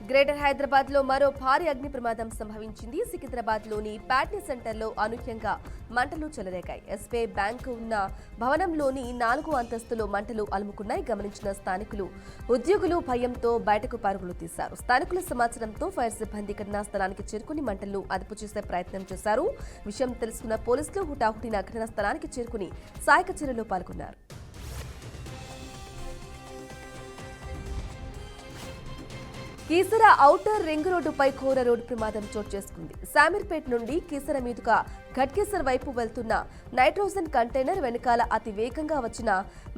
Greater Hyderabad లో మరో భారీ అగ్ని ప్రమాదం సంభవించింది. సికింద్రాబాద్ లోని ప్యాట్నీ సెంటర్లో అనూహ్యంగా మంటలు చెలరేగాయి. ఎస్బీఐ బ్యాంకు ఉన్న భవనంలోని 4వ అంతస్తులో మంటలు అలుముకున్నాయి. గమనించిన స్థానికులు, ఉద్యోగులు భయంతో బయటకు పరుగులు తీశారు. స్థానికుల సమాచారంతో ఫైర్ సిబ్బంది ఘటనా స్థలానికి చేరుకుని మంటలను అదుపు చేసే ప్రయత్నం చేశారు. విషయం తెలుసుకున్న పోలీసులు హుటాహుటిన ఘటనా స్థలానికి చేరుకుని సహాయక చర్యలో పాల్గొన్నారు. కీసర ఔటర్ రింగ్ రోడ్డుపై ఘోర రోడ్డు ప్రమాదం చోటు చేసుకుంది. శామీర్పేట్ నుండి కీసర మీదుగా ఘట్కేసర్ వైపు వెళ్తున్న నైట్రోజన్ కంటైనర్ వెనకాల అతి వేగంగా వచ్చిన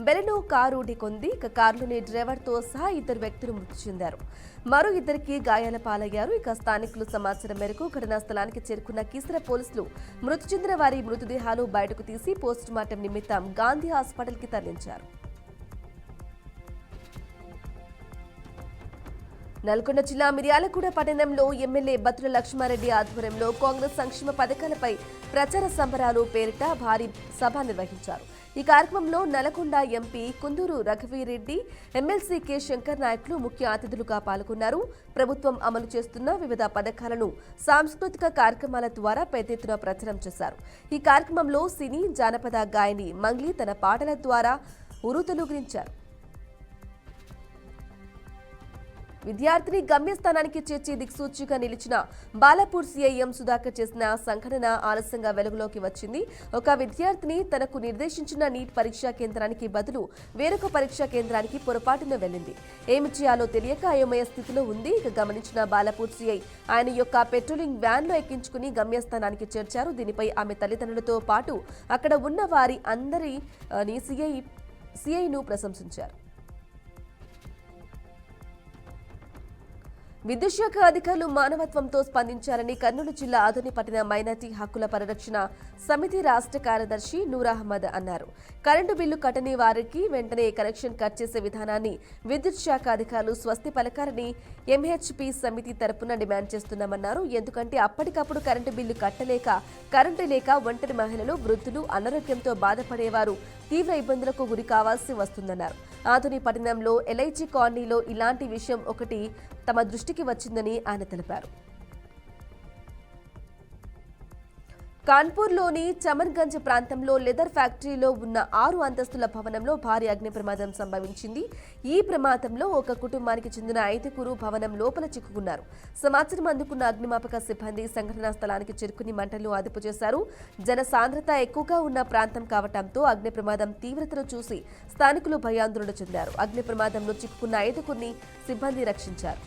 బెలెనో కారు ఢీకొంది. కారులోని డ్రైవర్తో సహా 2 వ్యక్తులు మృతి చెందారు. మరో 2కి గాయాల పాలయ్యారు. స్థానికులు సమాచారం మేరకు ఘటనా స్థలానికి చేరుకున్న కీసర పోలీసులు మృతి చెందిన వారి మృతదేహాలు బయటకు తీసి పోస్టుమార్టం నిమిత్తం గాంధీ హాస్పిటల్కి తరలించారు. నల్గొండ జిల్లా మిర్యాలగూడ పట్టణంలో ఎమ్మెల్యే బత్తుల లక్ష్మారెడ్డి ఆధ్వర్యంలో కాంగ్రెస్ సంక్షేమ పథకాలపై ప్రచార సంబరాలు పేరిట భారీ సభ నిర్వహించారు. ఈ కార్యక్రమంలో Nalgonda MP Kunduru Raghuveer Reddy, MLC K Shankar నాయకులు ముఖ్య అతిథులుగా పాల్గొన్నారు. ప్రభుత్వం అమలు చేస్తున్న వివిధ పథకాలను సాంస్కృతిక కార్యక్రమాల ద్వారా పెద్ద ఎత్తున ప్రచారం చేశారు. ఈ కార్యక్రమంలో సినీ, జానపద గాయని మంగ్లీ తన పాటల ద్వారా ఉరుతలుగిరించారు. విద్యార్థిని గమ్యస్థానానికి చేర్చి దిక్సూచిగా నిలిచిన బాలాపూర్ సీఐఎం సుధాకర్ చేసిన సంఘటన ఆలస్యంగా వెలుగులోకి వచ్చింది. ఒక విద్యార్థిని తనకు నిర్దేశించిన నీట్ పరీక్షా కేంద్రానికి బదులు వేరొక పరీక్షా కేంద్రానికి పొరపాటున వెళ్లింది. ఏమి చేయాలో తెలియక అయోమయ స్థితిలో ఉంది. గమనించిన బాలాపూర్ సీఐ ఆయన యొక్క పెట్రోలింగ్ వ్యాన్ లో ఎక్కించుకుని గమ్యస్థానానికి చేర్చారు. దీనిపై ఆమె తల్లిదండ్రులతో పాటు అక్కడ ఉన్న వారి అందరినీ సీఐను ప్రశంసించారు. విద్యుత్ శాఖ అధికారులు మానవత్వంతో స్పందించారని కర్నూలు జిల్లా ఆదోని పట్టణ మైనార్టీ హక్కుల పరిరక్షణ సమితి రాష్ట్ర కార్యదర్శి నూర్ అహ్మద్ అన్నారు. కరెంటు బిల్లు కట్టని వారికి వెంటనే కనెక్షన్ కట్ చేసే విధానాన్ని విద్యుత్ శాఖ అధికారులు స్వస్తి పలకారని ఎంహెచ్పి సమితి తరపున డిమాండ్ చేస్తున్నామన్నారు. ఎందుకంటే అప్పటికప్పుడు కరెంటు బిల్లు కట్టలేక, కరెంటు లేక ఒంటరి మహిళలు, వృద్ధులు, అనారోగ్యంతో బాధపడేవారు తీవ్ర ఇబ్బందులకు గురి కావాల్సి వస్తుందన్నారు. ఆధుని పట్టణంలో ఎల్ఐజీ కాలనీలో ఇలాంటి విషయం ఒకటి తమ దృష్టికి వచ్చిందని ఆయన తెలిపారు. కాన్పూర్లోని చమన్గంజ్ ప్రాంతంలో లెదర్ ఫ్యాక్టరీలో ఉన్న 6 అంతస్తుల భవనంలో భారీ అగ్ని ప్రమాదం సంభవించింది. ఈ ప్రమాదంలో ఒక కుటుంబానికి చెందిన 5గురు భవనం లోపల చిక్కుకున్నారు. సమాచారం అందుకున్న అగ్నిమాపక సిబ్బంది సంఘటనా స్థలానికి చేరుకుని మంటలను అదుపు చేశారు. జన సాంద్రత ఎక్కువగా ఉన్న ప్రాంతం కావడంతో అగ్ని ప్రమాదం తీవ్రతను చూసి స్థానికులు భయాందోళన చెందారు. అగ్ని ప్రమాదంలో చిక్కుకున్న 5గురిని సిబ్బంది రక్షించారు.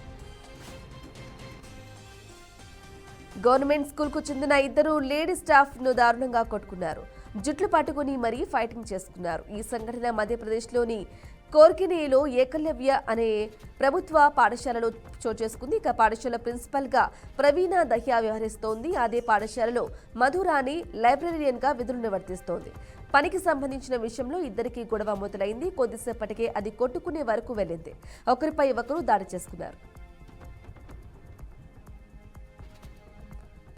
గవర్నమెంట్ స్కూల్కు చెందిన 2 లేడీ స్టాఫ్ ను దారుణంగా కొట్టుకున్నారు. జుట్లు పట్టుకుని మరీ ఫైటింగ్ చేసుకున్నారు. ఈ సంఘటన మధ్యప్రదేశ్లోని కోర్కినేలో ఏకలవ్య అనే ప్రభుత్వ పాఠశాలలో చోటు చేసుకుంది. ఇక పాఠశాల ప్రిన్సిపల్ గా ప్రవీణ దహ్యా వ్యవహరిస్తోంది. అదే పాఠశాలలో మధురాని లైబ్రరీయన్ గా విధులు నిర్వర్తిస్తోంది. పనికి సంబంధించిన విషయంలో ఇద్దరికి గొడవ మొదలైంది. కొద్దిసేపటికే అది కొట్టుకునే వరకు వెళ్లింది. ఒకరిపై ఒకరు దాడి చేసుకున్నారు.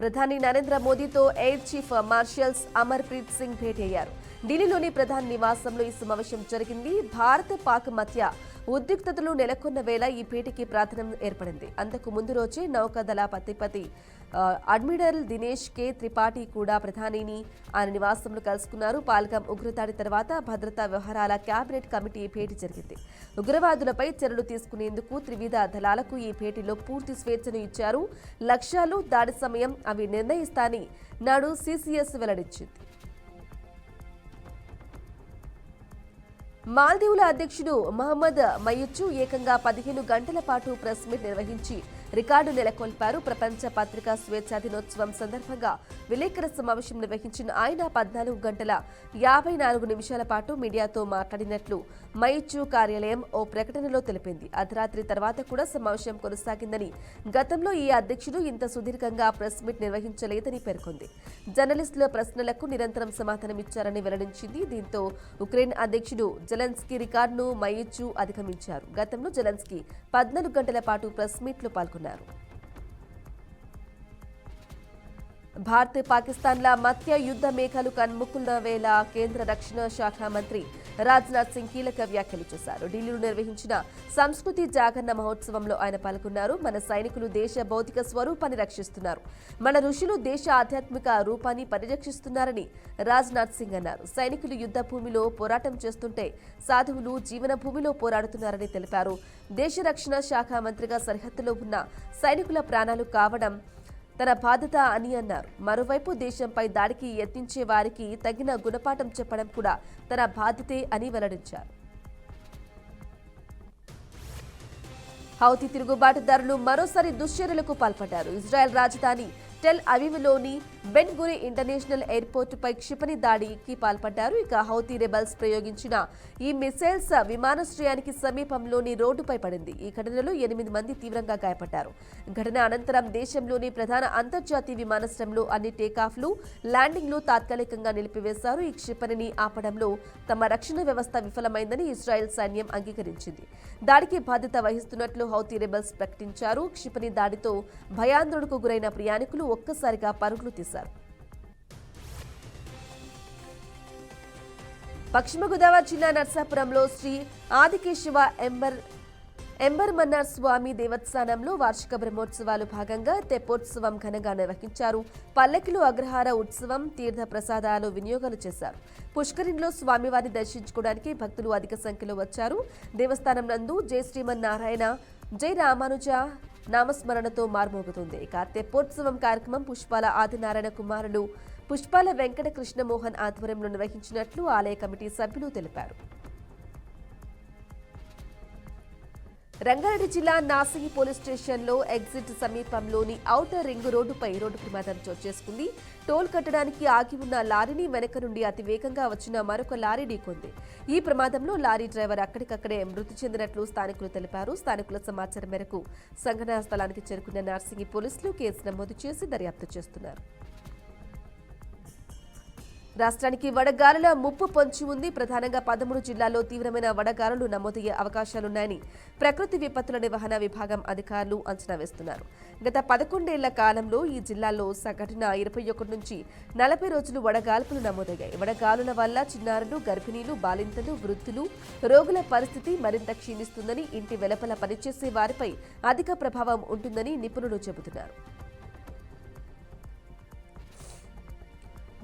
ప్రధాని నరేంద్ర మోదీతో air chief marshals Amarpreet Singh భేటీ అయ్యారు. ఢిల్లీలోని ప్రధాని నివాసంలో ఈ సమావేశం జరిగింది. భారత్ పాక్ మధ్య ఉద్రిక్తతలు నెలకొన్న వేళ ఈ భేటీకి ప్రాధాన్యం ఏర్పడింది. అంతకు ముందు రోజే నౌకాదళ అధిపతి అడ్మిరల్ దినేష్ కే త్రిపాఠి కూడా ప్రధానిని ఆయన నివాసంలో కలుసుకున్నారు. పాల్గం ఉగ్రదాడి తర్వాత భద్రతా వ్యవహారాల కేబినెట్ కమిటీ భేటీ జరిగింది. ఉగ్రవాదులపై చర్యలు తీసుకునేందుకు త్రివిధ దళాలకు ఈ భేటీలో పూర్తి స్వేచ్ఛను ఇచ్చారు. లక్ష్యాలు, దాడి సమయం అవి నిర్ణయిస్తానని నాడు సిసిఎస్ వెల్లడించింది. మాల్దీవుల అధ్యక్షుడు మహమ్మద్ మయూచు ఏకంగా 15 గంటల పాటు ప్రెస్ మీట్ నిర్వహించి రికార్డు నెలకొల్పారు. ప్రపంచ పత్రికా స్వేచ్ఛా దినోత్సవం సందర్భంగా విలేకరుల సమావేశం నిర్వహించిన ఆయన 14 గంటల 54 నిమిషాల పాటు మీడియాతో మాట్లాడినట్లు మయూచు కార్యాలయం ఓ ప్రకటనలో తెలిపింది. అర్ధరాత్రి తర్వాత కూడా సమావేశం కొనసాగిందని, గతంలో ఈ అధ్యక్షుడు ఇంత సుదీర్ఘంగా ప్రెస్ మీట్ నిర్వహించలేదని పేర్కొంది. జర్నలిస్టుల ప్రశ్నలకు నిరంతరం సమాధానమిచ్చారని వెల్లడించింది. దీంతో ఉక్రెయిన్ అధ్యక్షుడు జెలెన్స్కీ రికార్డును మయూచు అధిగమించారు. గతంలో జెలెన్స్కీ 14 గంటల పాటు ప్రెస్ మీట్లో పాల్గొన్నారు. భారత్ పాకిస్తాన్ల మధ్య యుద్ధ మేఘాలు కన్ముకున్న వేళ కేంద్ర రక్షణ శాఖ మంత్రి రాజ్నాథ్ సింగ్ కీలక వ్యాఖ్యలు చేశారు. ఢిల్లీలో నిర్వహించిన సంస్కృతి జాగరణ మహోత్సవంలో ఆయన పాల్గొన్నారు. మన సైనికులు దేశ భౌతిక స్వరూపాన్ని రక్షిస్తున్నారు, మన ఋషులు దేశ ఆధ్యాత్మిక రూపాన్ని పరిరక్షిస్తున్నారని రాజ్నాథ్ సింగ్ అన్నారు. సైనికులు యుద్ధ భూమిలో పోరాటం చేస్తుంటే సాధువులు జీవన భూమిలో పోరాడుతున్నారని తెలిపారు. దేశ రక్షణ శాఖ మంత్రిగా సరిహద్దులో ఉన్న సైనికుల ప్రాణాలు కావడం తన బాధ్యత అని అన్నారు. మరోవైపు దేశంపై దాడికి యత్నించే వారికి తగిన గుణపాఠం చెప్పడం కూడా తన బాధ్యతే అని వెల్లడించారు. హౌతీ తిరుగుబాటుదారులు మరోసారి దుశ్చర్యలకు పాల్పడ్డారు. ఇజ్రాయెల్ రాజధాని టెల్ అవీవ్లోని బెన్ గురి ఇంటర్నేషనల్ ఎయిర్పోర్టుపై క్షిపణి దాడికి పాల్పడ్డారు. ఇక హౌతీ రెబల్స్ ప్రయోగించిన ఈ మిసైల్స్ విమానాశ్రయానికి సమీపంలోని రోడ్డుపై పడింది. ఈ ఘటనలో 8 మంది తీవ్రంగా గాయపడ్డారు. ఘటన అనంతరం దేశంలోని ప్రధాన అంతర్జాతీయ విమానాశ్రయంలో అన్ని టేకాఫ్లు, ల్యాండింగ్లు తాత్కాలికంగా నిలిపివేశారు. ఈ క్షిపణిని ఆపడంలో తమ రక్షణ వ్యవస్థ విఫలమైందని ఇజ్రాయెల్ సైన్యం అంగీకరించింది. దాడికి బాధ్యత వహిస్తున్నట్లు హౌతీ రెబల్స్ ప్రకటించారు. క్షిపణి దాడితో భయాందోళనకు గురైన ప్రయాణికులు ఒక్కసారిగా పరుగులు తీశారు. పశ్చిమ గోదావరి జిల్లా నర్సాపురంలో శ్రీ ఆదికేశవ ఎంబర్మన్నార్ స్వామి దేవస్థానంలో వార్షిక బ్రహ్మోత్సవాలు భాగంగా తెప్పోత్సవం ఘనంగా నిర్వహించారు. పల్లకిలో అగ్రహార ఉత్సవం, తీర్థ ప్రసాదాలు వినియోగాలు చేశారు. పుష్కరిణిలో స్వామివారిని దర్శించుకోవడానికి భక్తులు అధిక సంఖ్యలో వచ్చారు. దేవస్థానం నందు జై శ్రీమన్నారాయణ, జై రామానుజ నామస్మరణతో మార్మోగుతుంది. ఇక తెప్పోత్సవం కార్యక్రమం పుష్పాల ఆదినారాయణ కుమారులు పుష్పాల వెంకట కృష్ణమోహన్ ఆధ్వర్యంలో నిర్వహించినట్లు ఆలయ కమిటీ సభ్యులు తెలిపారు. రంగారెడ్డి జిల్లా నాసిగి పోలీస్ స్టేషన్లో ఎగ్జిట్ సమీపంలోని ఔటర్ రింగ్ రోడ్డుపై రోడ్డు ప్రమాదం చోటు చేసుకుంది. టోల్ కట్టడానికి ఆగి ఉన్న లారీని వెనక నుండి అతి వేగంగా వచ్చిన మరొక లారీ ఢీకొంది. ఈ ప్రమాదంలో లారీ డ్రైవర్ అక్కడికక్కడే మృతి చెందినట్లు స్థానికులు తెలిపారు. స్థానికుల సమాచారం మేరకు సంఘటనా స్థలానికి చేరుకున్న నార్సింగి పోలీసులు కేసు నమోదు చేసి దర్యాప్తు చేస్తున్నారు. రాష్ట్రానికి వడగాలుల ముప్పు పొంచి ఉంది. ప్రధానంగా 13 జిల్లాల్లో తీవ్రమైన వడగాలులు నమోదయ్యే అవకాశాలున్నాయని ప్రకృతి విపత్తుల నిర్వహణ విభాగం అధికారులు అంచనా వేస్తున్నారు. గత 11 ఏళ్ల కాలంలో ఈ జిల్లాల్లో సగటున 21 నుంచి 40 రోజులు వడగాల్పులు నమోదయ్యాయి. వడగాలుల వల్ల చిన్నారులు, గర్భిణీలు, బాలింతలు, వృద్ధులు, రోగుల పరిస్థితి మరింత క్షీణిస్తుందని, ఇంటి వెలుపల పనిచేసే వారిపై అధిక ప్రభావం ఉంటుందని నిపుణులు చెబుతున్నారు.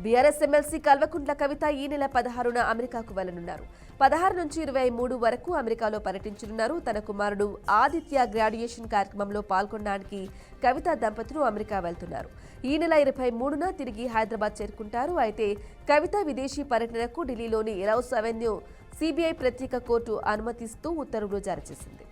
బీఆర్ఎస్ ఎమ్మెల్సీ కల్వకుంట్ల కవిత ఈ నెల 16న అమెరికాకు వెళ్లనున్నారు. 16 నుంచి 23 వరకు అమెరికాలో పర్యటించనున్నారు. తన కుమారుడు ఆదిత్య గ్రాడ్యుయేషన్ కార్యక్రమంలో పాల్గొనడానికి కవిత దంపతులు అమెరికా వెళ్తున్నారు. ఈ నెల 23న తిరిగి హైదరాబాద్ చేరుకుంటారు. అయితే కవిత విదేశీ పర్యటనకు ఢిల్లీలోని రౌస్ అవెన్యూ సిబిఐ ప్రత్యేక కోర్టు అనుమతిస్తూ ఉత్తర్వులు జారీ చేసింది.